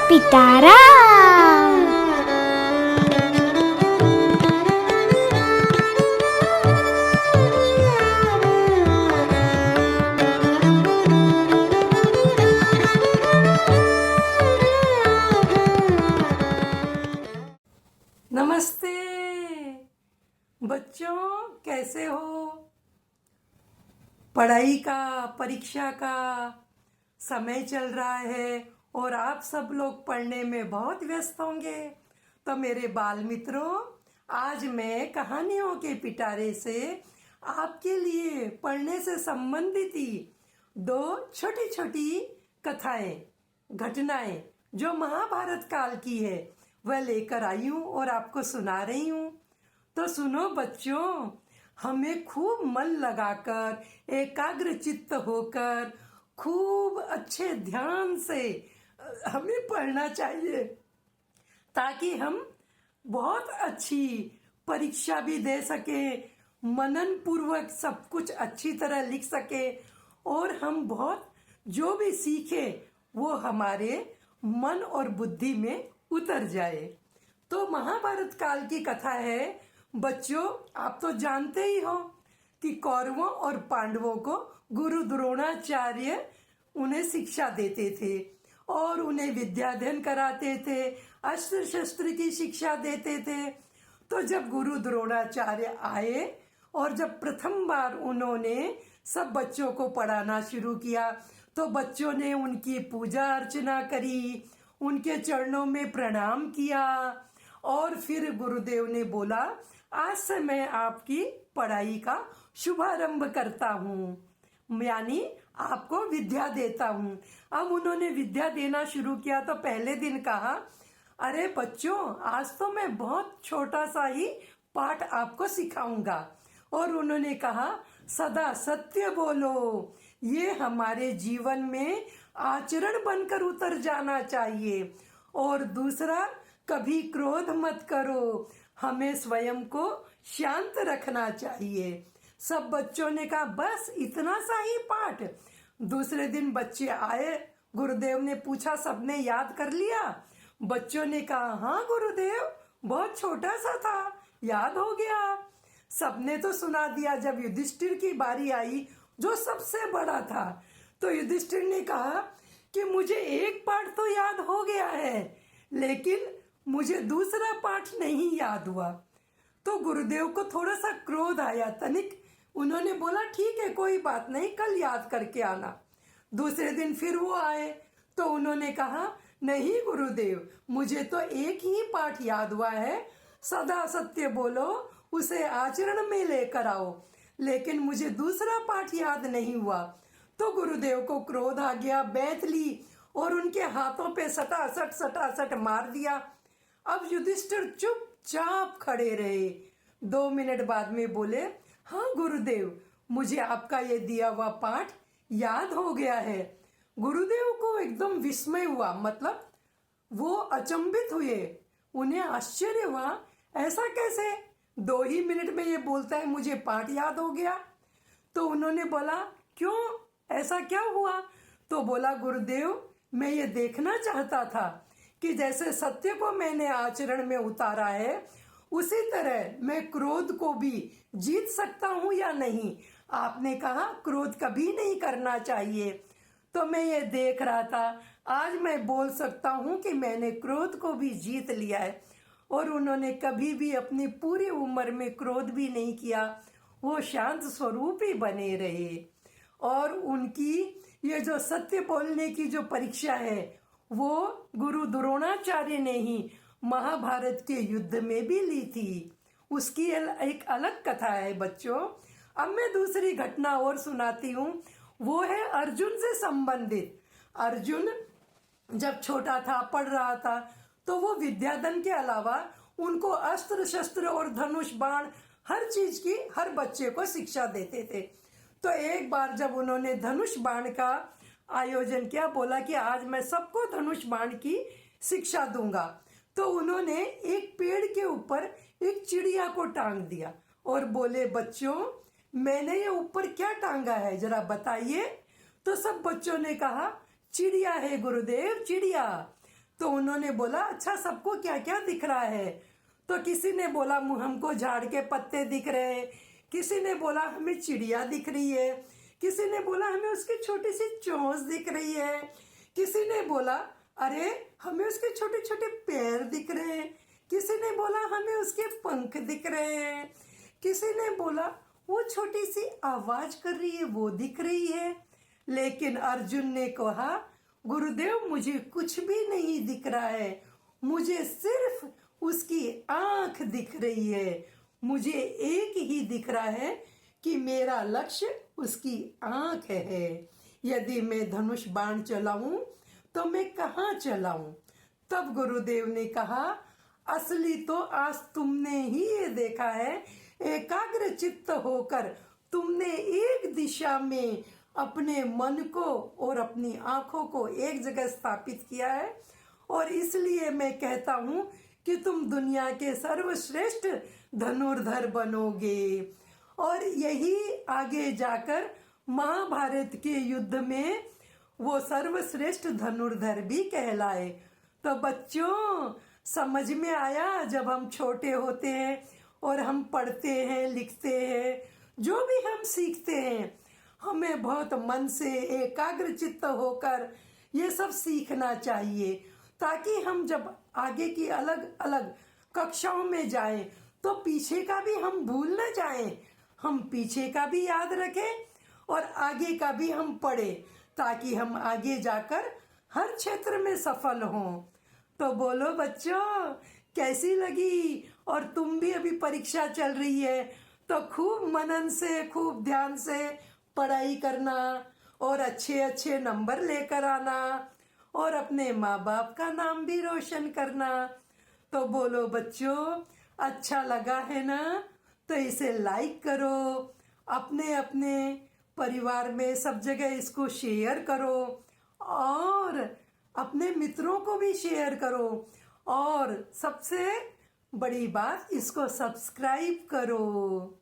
पिटारा। नमस्ते बच्चों, कैसे हो? पढ़ाई का, परीक्षा का समय चल रहा है और आप सब लोग पढ़ने में बहुत व्यस्त होंगे। तो मेरे बाल मित्रों, आज मैं कहानियों के पिटारे से आपके लिए पढ़ने से संबंधित ही दो छोटी छोटी कथाएं, घटनाएं जो महाभारत काल की है वह लेकर आई हूँ और आपको सुना रही हूँ। तो सुनो बच्चों, हमें खूब मन लगाकर, एकाग्र चित्त होकर, खूब अच्छे ध्यान से हमें पढ़ना चाहिए ताकि हम बहुत अच्छी परीक्षा भी दे सके, मनन पूर्वक सब कुछ अच्छी तरह लिख सके और हम बहुत जो भी सीखे वो हमारे मन और बुद्धि में उतर जाए। तो महाभारत काल की कथा है बच्चों। आप तो जानते ही हो कि कौरवों और पांडवों को गुरु द्रोणाचार्य उन्हें शिक्षा देते थे और उन्हें विद्याध्ययन कराते थे, अस्त्र शस्त्र की शिक्षा देते थे। तो जब गुरु द्रोणाचार्य आए और जब प्रथम बार उन्होंने सब बच्चों को पढ़ाना शुरू किया तो बच्चों ने उनकी पूजा अर्चना करी, उनके चरणों में प्रणाम किया और फिर गुरुदेव ने बोला, आज से मैं आपकी पढ़ाई का शुभारंभ करता हूँ, यानी आपको विद्या देता हूँ। अब उन्होंने विद्या देना शुरू किया तो पहले दिन कहा, अरे बच्चों, आज तो मैं बहुत छोटा सा ही पाठ आपको सिखाऊंगा। और उन्होंने कहा, सदा सत्य बोलो, ये हमारे जीवन में आचरण बनकर उतर जाना चाहिए। और दूसरा, कभी क्रोध मत करो, हमें स्वयं को शांत रखना चाहिए। सब बच्चों ने कहा, बस इतना सा ही पाठ। दूसरे दिन बच्चे आए, गुरुदेव ने पूछा, सबने याद कर लिया? बच्चों ने कहा, हाँ गुरुदेव, बहुत छोटा सा था, याद हो गया। सबने तो सुना दिया। जब युधिष्ठिर की बारी आई जो सबसे बड़ा था, तो युधिष्ठिर ने कहा कि मुझे एक पाठ तो याद हो गया है, लेकिन मुझे दूसरा पाठ नहीं याद हुआ। तो गुरुदेव को थोड़ा सा क्रोध आया तनिक। उन्होंने बोला, ठीक है, कोई बात नहीं, कल याद करके आना। दूसरे दिन फिर वो आए तो उन्होंने कहा, नहीं गुरुदेव, मुझे तो एक ही पाठ याद हुआ है, सदा सत्य बोलो, उसे आचरण में लेकर आओ, लेकिन मुझे दूसरा पाठ याद नहीं हुआ। तो गुरुदेव को क्रोध आ गया, बैठ ली और उनके हाथों पे सटासट मार दिया। अब युधिष्ठिर चुपचाप खड़े रहे। 2 मिनट बाद में बोले, हाँ गुरुदेव, मुझे आपका ये दिया हुआ पाठ याद हो गया है। गुरुदेव को एकदम विस्मय हुआ, मतलब वो अचंभित हुए, उन्हें आश्चर्य हुआ, ऐसा कैसे 2 ही मिनट में ये बोलता है मुझे पाठ याद हो गया। तो उन्होंने बोला, क्यों, ऐसा क्या हुआ? तो बोला, गुरुदेव, मैं ये देखना चाहता था कि जैसे सत्य को मैंने आचरण में उतारा है, उसी तरह मैं क्रोध को भी जीत सकता हूँ या नहीं। आपने कहा क्रोध कभी नहीं करना चाहिए, तो मैं ये देख रहा था, आज मैं बोल सकता हूँ कि मैंने क्रोध को भी जीत लिया है। और उन्होंने कभी भी अपनी पूरी उम्र में क्रोध भी नहीं किया, वो शांत स्वरूप ही बने रहे। और उनकी ये जो सत्य बोलने की जो परीक्षा है वो गुरु द्रोणाचार्य ने ही महाभारत के युद्ध में भी ली थी। उसकी एक अलग कथा है बच्चों। अब मैं दूसरी घटना और सुनाती हूँ, वो है अर्जुन से संबंधित। अर्जुन जब छोटा था, पढ़ रहा था, तो वो विद्याधन के अलावा उनको अस्त्र शस्त्र और धनुष बाण हर चीज की हर बच्चे को शिक्षा देते थे। तो एक बार जब उन्होंने धनुष बाण का आयोजन किया, बोला कि आज मैं सबको धनुष बाण की शिक्षा दूंगा, तो उन्होंने एक पेड़ के ऊपर एक चिड़िया को टांग दिया और बोले, बच्चों, मैंने ये ऊपर क्या टांगा है, जरा बताइए। तो सब बच्चों ने कहा, चिड़िया है गुरुदेव, चिड़िया। तो उन्होंने बोला अच्छा सबको क्या क्या दिख रहा है। तो किसी ने बोला हमको झाड़ के पत्ते दिख रहे हैं, किसी ने बोला हमें चिड़िया दिख रही है, किसी ने बोला हमें उसकी छोटी सी चोंच दिख रही है, किसी ने बोला अरे हमें उसके छोटे छोटे पैर दिख रहे हैं, किसी ने बोला हमें उसके पंख दिख रहे हैं, किसी ने बोला वो छोटी सी आवाज कर रही है वो दिख रही है। लेकिन अर्जुन ने कहा गुरुदेव मुझे कुछ भी नहीं दिख रहा है, मुझे सिर्फ उसकी आंख दिख रही है। मुझे एक ही दिख रहा है कि मेरा लक्ष्य उसकी आंख है। यदि मैं धनुष बाण चलाऊं तो मैं कहाँ चलाऊं? तब गुरुदेव ने कहा असली तो आज तुमने ही ये देखा है, एकाग्र चित्त होकर तुमने एक दिशा में अपने मन को और अपनी आंखों को एक जगह स्थापित किया है, और इसलिए मैं कहता हूं कि तुम दुनिया के सर्वश्रेष्ठ धनुर्धर बनोगे। और यही आगे जाकर महाभारत के युद्ध में वो सर्वश्रेष्ठ धनुर्धर भी कहलाए। तो बच्चों समझ में आया, जब हम छोटे होते हैं और हम पढ़ते हैं लिखते हैं, जो भी हम सीखते हैं हमें बहुत मन से एकाग्र चित्त होकर ये सब सीखना चाहिए, ताकि हम जब आगे की अलग अलग कक्षाओं में जाएं तो पीछे का भी हम भूल न जाएं, हम पीछे का भी याद रखें और आगे का भी हम पढ़ें, ताकि हम आगे जाकर हर क्षेत्र में सफल हों। तो बोलो बच्चों कैसी लगी? और तुम भी अभी परीक्षा चल रही है तो खूब मनन से खूब ध्यान से पढ़ाई करना और अच्छे अच्छे नंबर लेकर आना और अपने माँ बाप का नाम भी रोशन करना। तो बोलो बच्चों अच्छा लगा है ना? तो इसे लाइक करो, अपने अपने परिवार में सब जगह इसको शेयर करो और अपने मित्रों को भी शेयर करो, और सबसे बड़ी बात इसको सब्सक्राइब करो।